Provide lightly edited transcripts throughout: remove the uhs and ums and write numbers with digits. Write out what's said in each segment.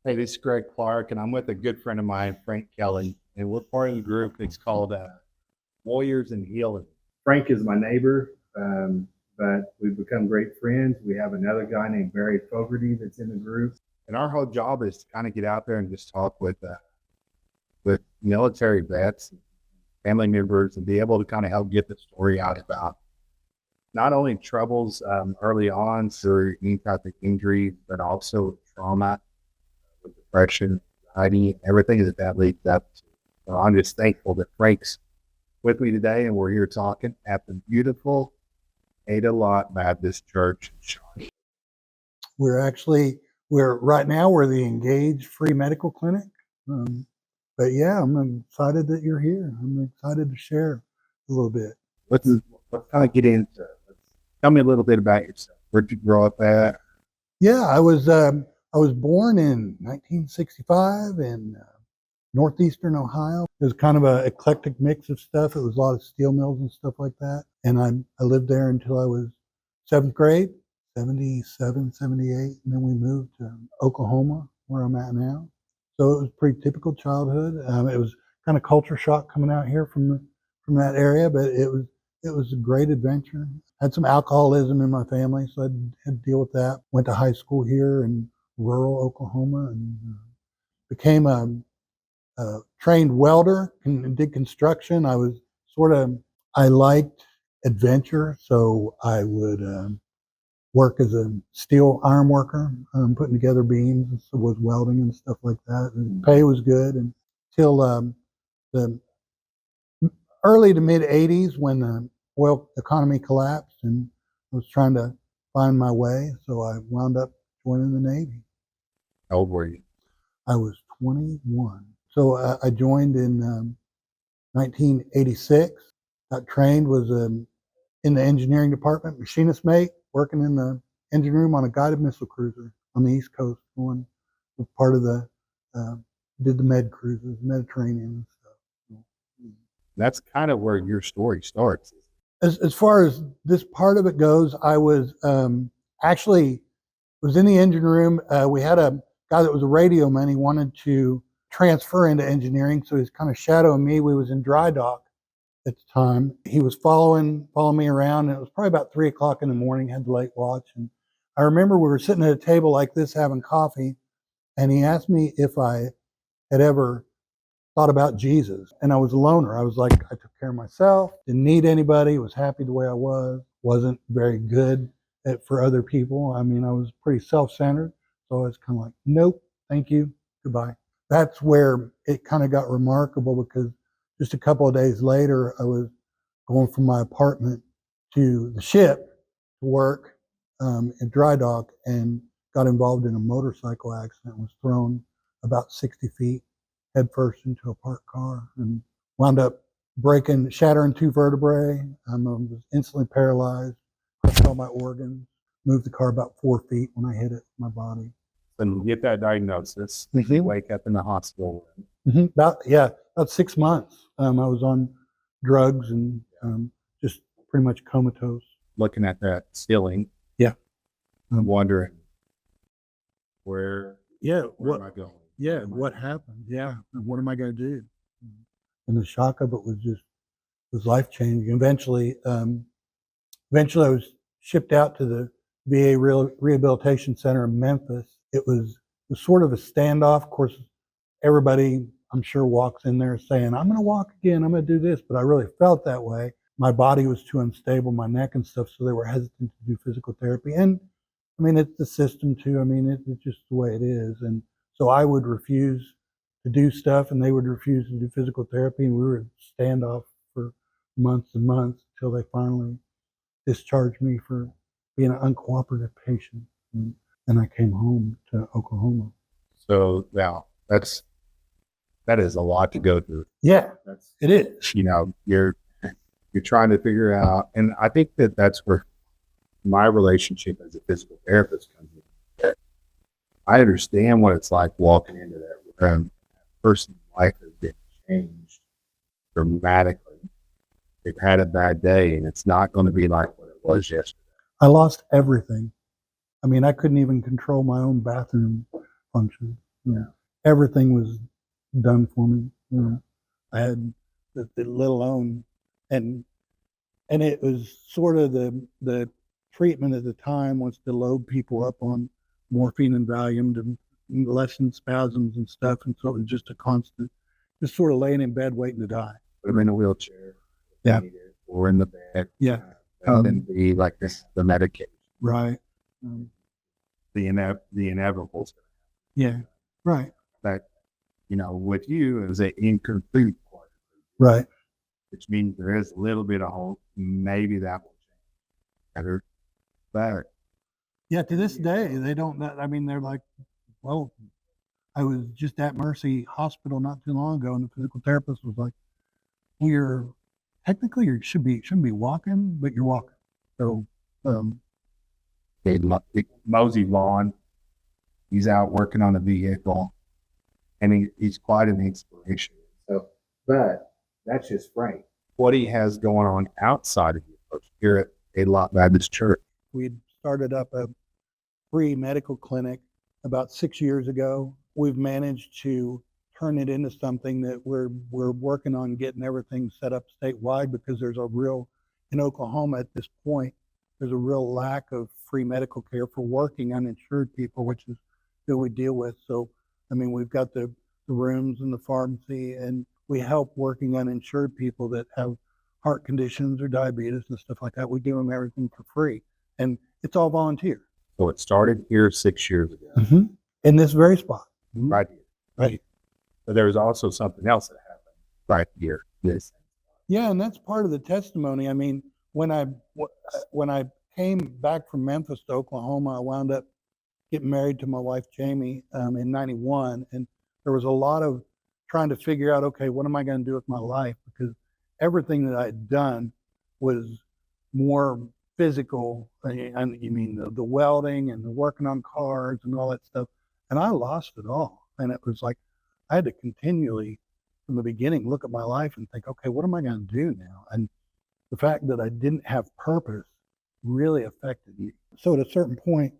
Hey, this is Greg Clark, and I'm with a good friend of mine, Frank Kelly, and we're part of a group that's called Warriors and Healing. Frank is my neighbor, but we've become great friends. We have another guy named Barry Fogarty that's in the group, and our whole job is to kind of get out there and just talk with military vets, family members, and be able to kind of help get the story out about not only troubles early on through any type of injury, but also trauma, with depression, anxiety, everything that leads up to. So I'm just thankful that Frank's with me today, and we're here talking at the beautiful Ada Lot Baptist Church in Charlotte. We're right now we're the Engage Free Medical Clinic. But yeah, I'm excited that you're here. I'm excited to share a little bit. Let's kind of get into it. Tell me a little bit about yourself. Where'd you grow up at? Yeah, I was born in 1965 in northeastern Ohio. It was kind of an eclectic mix of stuff. It was a lot of steel mills and stuff like that. And I lived there until I was seventh grade, 77, 78. And then we moved to Oklahoma, where I'm at now. So it was a pretty typical childhood. It was kind of culture shock coming out here from that area, but it was a great adventure. Had some alcoholism in my family, so I had to deal with that. Went to high school here in rural Oklahoma and became a trained welder and did construction. I liked adventure, so I would work as a steel iron worker, putting together beams, and so was welding and stuff like that. And pay was good until the early to mid 80s when the oil economy collapsed and I was trying to find my way. So I wound up joining the Navy. How old were you? I was 21. So I joined in 1986, got trained, was in the engineering department, machinist mate, working in the engine room on a guided missile cruiser on the East Coast, going part of the, did the med cruises, Mediterranean and stuff. That's kind of where your story starts. As far as this part of it goes, I was actually was in the engine room. We had a guy that was a radio man. He wanted to transfer into engineering, so he's kind of shadowing me. We was in dry dock at the time. He was following me around, and it was probably about 3 o'clock in the morning, had the late watch. And I remember we were sitting at a table like this having coffee, and he asked me if I had ever thought about Jesus. And I was a loner. I was like, I took care of myself, didn't need anybody, was happy the way I was, wasn't very good for other people. I mean, I was pretty self-centered. So I was kind of like, nope, thank you, goodbye. That's where it kind of got remarkable, because just a couple of days later, I was going from my apartment to the ship to work in dry dock and got involved in a motorcycle accident, was thrown about 60 feet headfirst into a parked car and wound up shattering 2 vertebrae. I was instantly paralyzed, crushed all my organs, moved the car about 4 feet when I hit it, my body. And you get that diagnosis, you wake up in the hospital. About 6 months. I was on drugs and just pretty much comatose. Looking at that ceiling. Yeah. I'm wondering where am I going? Yeah, what happened? Yeah, what am I going to do? And the shock of it was life changing. Eventually, I was shipped out to the VA Rehabilitation Center in Memphis. It was sort of a standoff. Of course, everybody, I'm sure, walks in there saying, I'm going to walk again, I'm going to do this. But I really felt that way. My body was too unstable, my neck and stuff, so they were hesitant to do physical therapy. And I mean, it's the system too. I mean, it's just the way it is. And so I would refuse to do stuff and they would refuse to do physical therapy. And we were in standoff for months and months until they finally discharged me for being an uncooperative patient. And I came home to Oklahoma. So now that is a lot to go through. Yeah, it is. You know, you're trying to figure out, and I think that's where my relationship as a physical therapist comes in. I understand what it's like walking into that room. A person's life has been changed dramatically. They've had a bad day, and it's not going to be like what it was yesterday. I lost everything. I mean, I couldn't even control my own bathroom function. Everything was done for me. I had the little alone, and it was sort of the treatment at the time was to load people up on morphine and Valium to lessen spasms and stuff, and so it was just a constant, just sort of laying in bed waiting to die. Put them in a wheelchair. Yeah. Or in the bed. Yeah. And then be like this, the medication. Right. The inevitable. Yeah. Right. That, with you is an incomplete part. Right. Which means there is a little bit of hope. Maybe that will change. Better. But yeah, to this day, they don't. I mean, they're like, well, I was just at Mercy Hospital not too long ago, and the physical therapist was like, well, you shouldn't be walking, but you're walking. So, Mosey Vaughn, he's out working on a vehicle, and he's quite an inspiration. So, but that's just Frank. What he has going on outside of you here at A Lot Baptist Church. We started up a free medical clinic about 6 years ago. We've managed to turn it into something that we're working on getting everything set up statewide, because there's a real, in Oklahoma at this point, there's a real lack of free medical care for working uninsured people, which is who we deal with. So, I mean, we've got the rooms and the pharmacy, and we help working uninsured people that have heart conditions or diabetes and stuff like that. We give them everything for free, and it's all volunteer. So it started here 6 years ago. In this very spot. Right here. Right. But there was also something else that happened right here. This. Yeah, and that's part of the testimony. I mean, when I came back from Memphis to Oklahoma, I wound up getting married to my wife, Jamie, in 91. And there was a lot of trying to figure out, okay, what am I going to do with my life? Because everything that I had done was more physical. And you mean the welding and the working on cars and all that stuff. And I lost it all. And it was like, I had to continually, from the beginning, look at my life and think, okay, what am I going to do now? And the fact that I didn't have purpose really affected me. So at a certain point,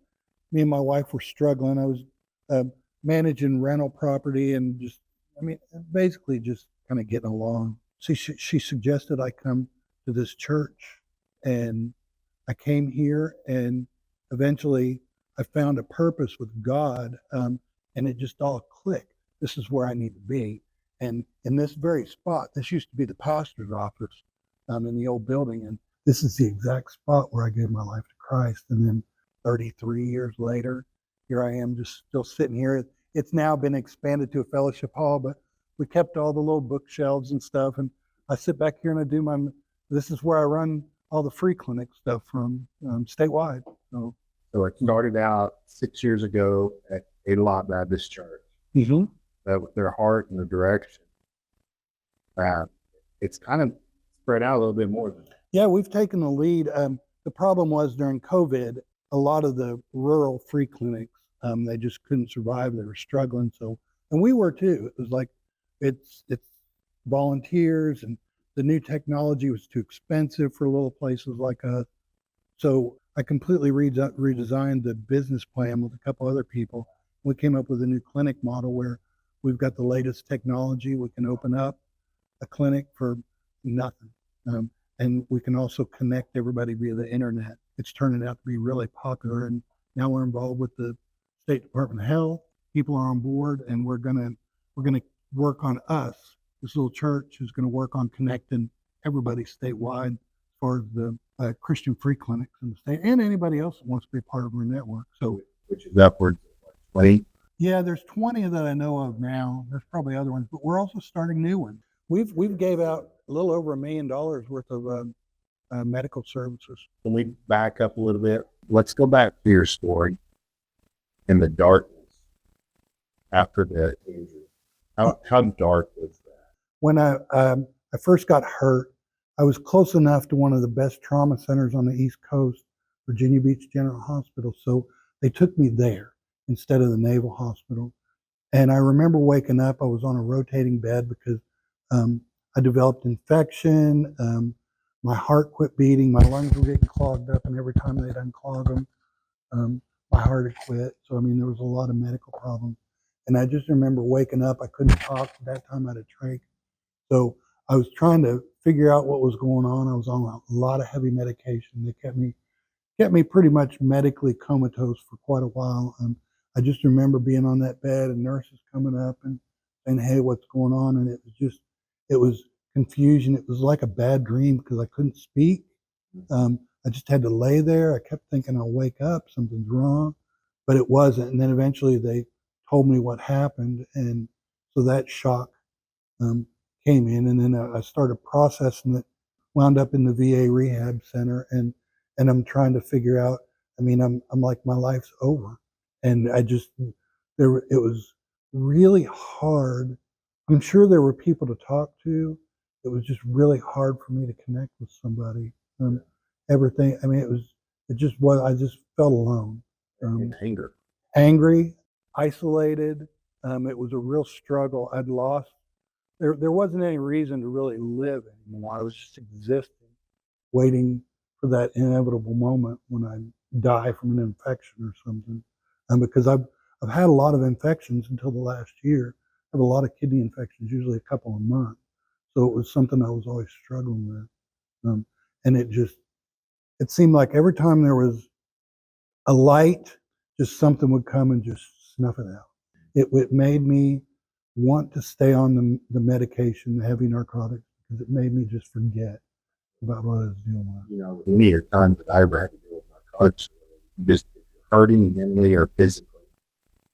me and my wife were struggling. I was managing rental property and basically just kind of getting along. So she suggested I come to this church, and I came here, and eventually I found a purpose with God, and it just all clicked. This is where I need to be. And in this very spot, this used to be the pastor's office in the old building. And this is the exact spot where I gave my life to Christ. And then 33 years later, here I am just still sitting here. It's now been expanded to a fellowship hall, but we kept all the little bookshelves and stuff. And I sit back here and I do this is where I run all the free clinic stuff from statewide. So it started out 6 years ago at A Lot Baptist Church. With their heart and their direction. It's kind of spread out a little bit more than that. Yeah, we've taken the lead. The problem was during COVID, a lot of the rural free clinics, they just couldn't survive. They were struggling. So, and we were too. It was like, it's volunteers, and the new technology was too expensive for little places like us. So I completely redesigned the business plan with a couple other people. We came up with a new clinic model where we've got the latest technology. We can open up a clinic for nothing. And we can also connect everybody via the internet. It's turning out to be really popular. And now we're involved with the State Department of Health. People are on board, and we're gonna work on us. This little church is going to work on connecting everybody statewide as far as the Christian free clinics in the state, and anybody else that wants to be a part of our network. So, which is upwards of 20. Yeah, there's 20 that I know of now. There's probably other ones, but we're also starting new ones. We've gave out a little over $1 million worth of medical services. Can we back up a little bit? Let's go back to your story in the darkness after the injury. How dark was that? When I first got hurt, I was close enough to one of the best trauma centers on the East Coast, Virginia Beach General Hospital. So they took me there instead of the Naval Hospital. And I remember waking up, I was on a rotating bed because I developed infection. My heart quit beating. My lungs were getting clogged up, and every time they'd unclog them, my heart had quit. So, I mean, there was a lot of medical problems. And I just remember waking up. I couldn't talk at that time. I had a trach. So I was trying to figure out what was going on. I was on a lot of heavy medication. They kept me pretty much medically comatose for quite a while. I just remember being on that bed and nurses coming up and saying, "Hey, what's going on?" And it was confusion. It was like a bad dream because I couldn't speak. I just had to lay there. I kept thinking I'll wake up, something's wrong, but it wasn't. And then eventually they told me what happened, and so that shock um, came in, and then I started processing it. Wound up in the VA rehab center, and I'm trying to figure out. I mean, I'm like my life's over, and I just it was really hard. I'm sure there were people to talk to. It was just really hard for me to connect with somebody. Everything. I mean, it just was. I just felt alone. Anger. Angry, isolated. It was a real struggle. I'd lost. There wasn't any reason to really live anymore. I was just existing, waiting for that inevitable moment when I die from an infection or something. Because I've had a lot of infections until the last year. I have a lot of kidney infections, usually a couple a month. So it was something I was always struggling with. And it seemed like every time there was a light, just something would come and just snuff it out. It made me want to stay on the medication, the heavy narcotics, because it made me just forget about what I was dealing with. You know, any time that I ever had to deal with narcotics, just hurting mentally or physically,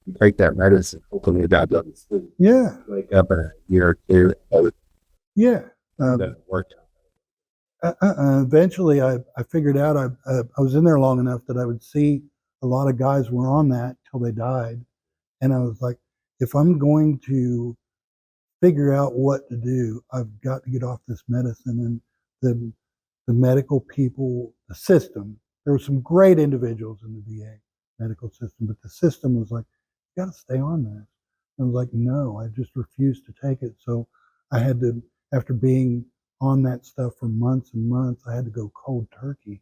you take that medicine, hopefully that doesn't sleep. Yeah. Wake up in a year or two, Yeah. that worked out. Eventually, I figured out I was in there long enough that I would see a lot of guys were on that till they died. And I was like, if I'm going to figure out what to do, I've got to get off this medicine. And the medical people, the system, there were some great individuals in the VA medical system, but the system was like, you got to stay on this. And I was like, no, I just refused to take it. So I had to, after being on that stuff for months and months, I had to go cold turkey.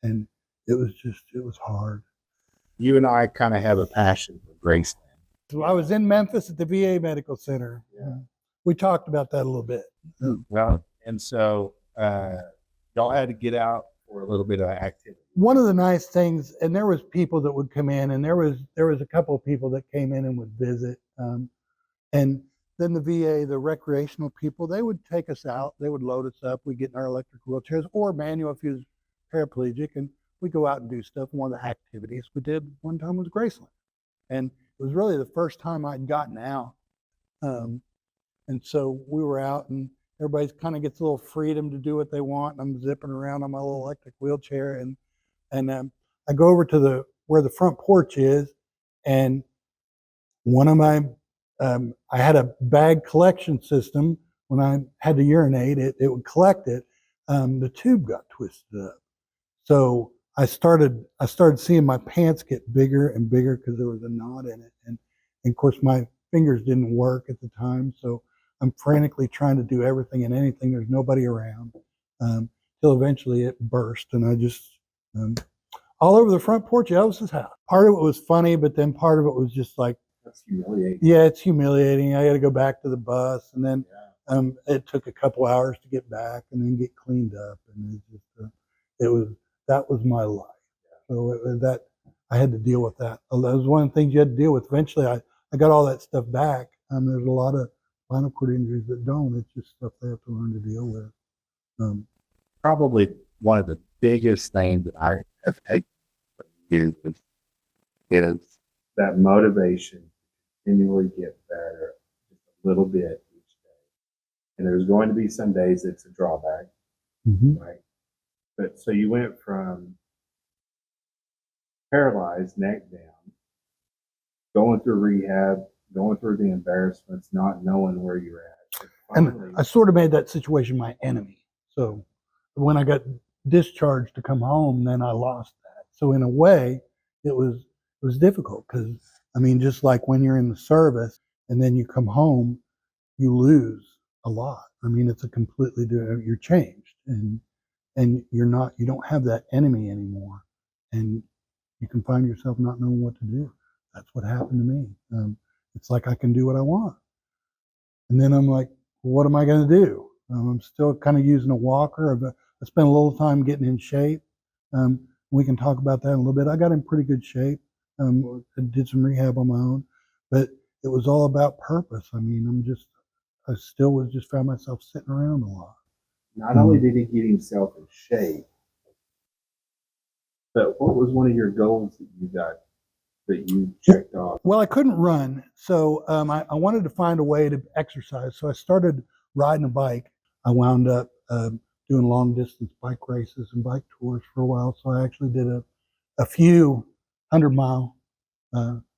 And it was hard. You and I kind of have a passion for Graceland. So I was in Memphis at the VA Medical Center. Yeah. We talked about that a little bit. Well, and so y'all had to get out for a little bit of activity. One of the nice things, and there was people that would come in, and there was a couple of people that came in and would visit. And then the VA, the recreational people, they would take us out. They would load us up. We'd get in our electric wheelchairs or manual if he was paraplegic, and we'd go out and do stuff. And one of the activities we did one time was Graceland. And it was really the first time I'd gotten out. And so we were out, and everybody kind of gets a little freedom to do what they want. And I'm zipping around on my little electric wheelchair, and I go over to where the front porch is, and one of my I had a bag collection system. When I had to urinate, it would collect it. The tube got twisted up, so I started seeing my pants get bigger and bigger because there was a knot in it, and of course my fingers didn't work at the time, so I'm frantically trying to do everything and anything. There's nobody around, till eventually it burst, and I just all over the front porch of Elvis's house. Part of it was funny, but then part of it was just like, that's humiliating. Yeah, it's humiliating. I got to go back to the bus, and then it took a couple hours to get back and then get cleaned up, and that was my life. So that I had to deal with that. That was one of the things you had to deal with. Eventually, I got all that stuff back. There's a lot of spinal cord injuries that don't. It's just stuff they have to learn to deal with. Probably one of the biggest things that I have taken from you is that motivation to continually get better just a little bit each day. And there's going to be some days it's a drawback, right? But so you went from paralyzed, neck down, going through rehab, going through the embarrassments, not knowing where you're at. And I sort of made that situation my enemy. So when I got discharged to come home, then I lost that. So in a way, it was difficult because, I mean, just like when you're in the service and then you come home, you lose a lot. I mean, it's a completely different, you're changed, and you don't have that enemy anymore, and you can find yourself not knowing what to do. That's what happened to me. it's like I can do what I want. And then I'm like, well, what am I going to do? I'm still kind of using a walker. I spent a little time getting in shape. We can talk about that in a little bit. I got in pretty good shape. I did some rehab on my own, but it was all about purpose. I mean, I still was just found myself sitting around a lot. Not only did he get himself in shape, but what was one of your goals that you checked off? Well, I couldn't run, so I wanted to find a way to exercise. So I started riding a bike. I wound up doing long distance bike races and bike tours for a while. So I actually did a few 100-mile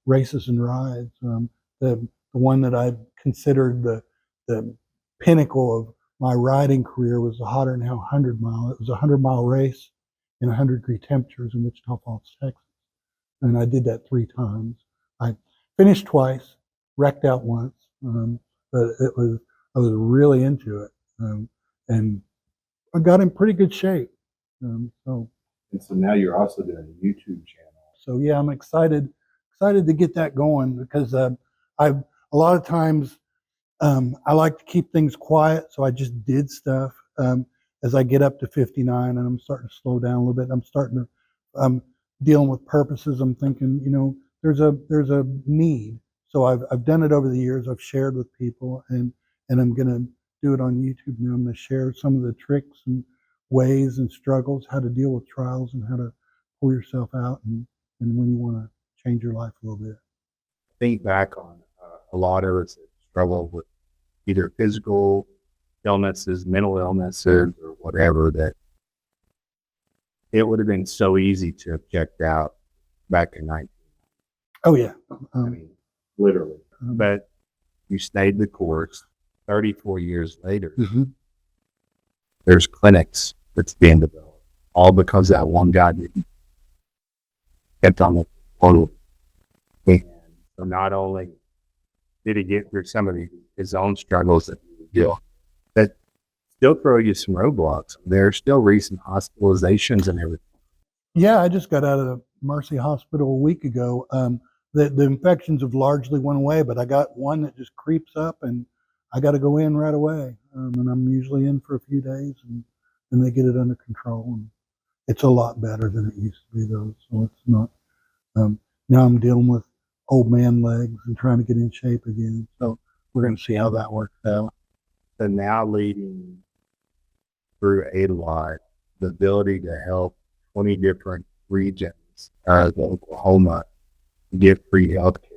races and rides. The one that I considered the pinnacle of my riding career was the Hotter Than Hell 100-mile. It was a 100-mile race in 100-degree temperatures in Wichita Falls, Texas. And I did that 3 times. I finished twice, wrecked out once, but I was really into it, and I got in pretty good shape. And so now you're also doing a YouTube channel. So yeah, I'm excited to get that going because a lot of times I like to keep things quiet, so I just did stuff. As I get up to 59, and I'm starting to slow down a little bit. I'm starting to dealing with purposes. I'm thinking, there's a need. So I've done it over the years. I've shared with people, and I'm going to do it on YouTube now. I'm going to share some of the tricks and ways and struggles, how to deal with trials, and how to pull yourself out, and when you want to change your life a little bit. Think back on a lot of us that struggle with either physical illnesses, mental illnesses, or whatever, that it would have been so easy to have checked out back in 19. Oh yeah. I mean, literally. But you stayed the course. 34 years later, there's clinics that's being developed, all because that one guy didn't kept on the portal. And so not only did he get through some of his own struggles that he would deal, that still throw you some roadblocks. There's still recent hospitalizations and everything. Yeah, I just got out of the Mercy Hospital a week ago. The infections have largely went away, but I got one that just creeps up, and I got to go in right away. And I'm usually in for a few days, and then they get it under control. And it's a lot better than it used to be, though. So it's not. Now I'm dealing with old man legs and trying to get in shape again. So we're going to see how that works out. So now leading through ADLI, the ability to help 20 different regions of Oklahoma get free health care.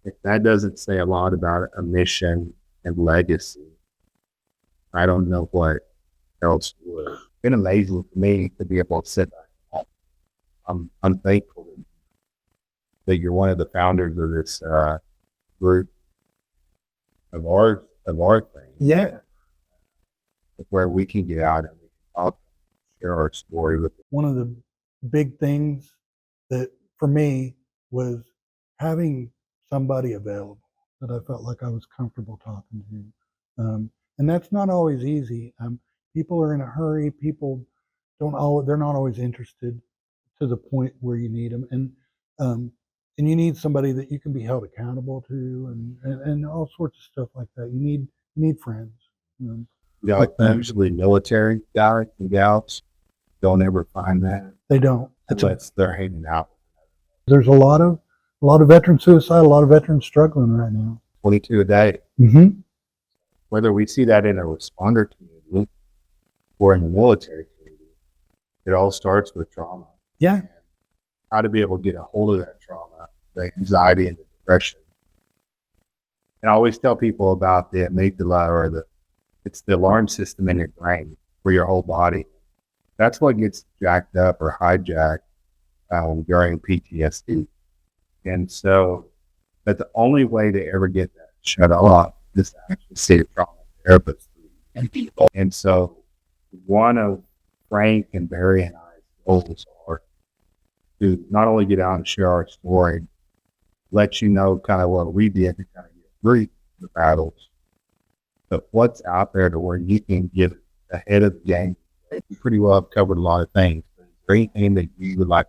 If that doesn't say a lot about a mission and legacy, I don't know what else would. It's been amazing for me to be able to sit back. I'm thankful that you're one of the founders of this group of our thing. Yeah. Where we can get out and we can talk, share our story with them. One of the big things that for me was having somebody available that I felt like I was comfortable talking to. And that's not always easy. People are in a hurry. People they're not always interested to the point where you need them. And you need somebody that you can be held accountable to, and all sorts of stuff like that. You need friends. Like usually military guys and gals don't ever find that. They don't. Unless they're hanging out. There's a lot of veteran suicide, a lot of veterans struggling right now. 22 a day. Mm-hmm. Whether we see that in a responder community or in the military community, it all starts with trauma. Yeah. And how to be able to get a hold of that trauma, the anxiety and the depression. And I always tell people about the amygdala, or it's the alarm system in your brain for your whole body. That's what gets jacked up or hijacked during PTSD. And so, but the only way to ever get that shut off is to actually see a trauma therapist and people. And so, one of Frank and Barry and I's goals are to not only get out and share our story, let you know kind of what we did to kind of get through the battles, but what's out there to where you can get ahead of the game. You pretty well have covered a lot of things. Is there anything that you would like?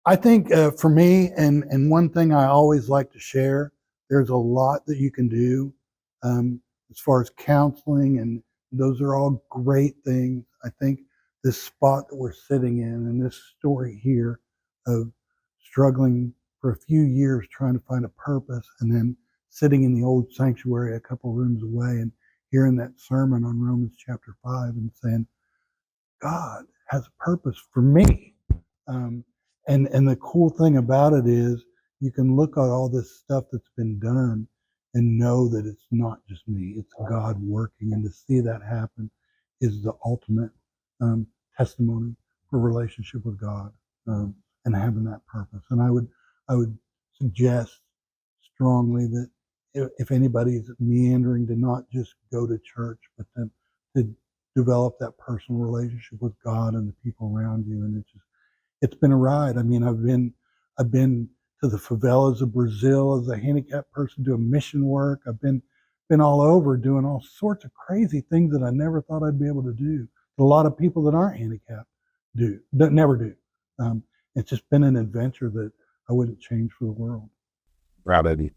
I think for me, and one thing I always like to share, there's a lot that you can do as far as counseling, and those are all great things. I think this spot that we're sitting in and this story here of struggling for a few years trying to find a purpose, and then sitting in the old sanctuary a couple rooms away and hearing that sermon on Romans chapter 5 and saying, God has a purpose for me. And the cool thing about it is you can look at all this stuff that's been done and know that it's not just me, it's God working. And to see that happen is the ultimate testimony for relationship with God, and having that purpose. And I would suggest strongly that if anybody's meandering, to not just go to church, but then to develop that personal relationship with God and the people around you. And it's been a ride. I mean, I've been to the favelas of Brazil as a handicapped person doing mission work. I've been all over doing all sorts of crazy things that I never thought I'd be able to do. A lot of people that aren't handicapped never do. It's just been an adventure that I wouldn't change for the world. Proud of you.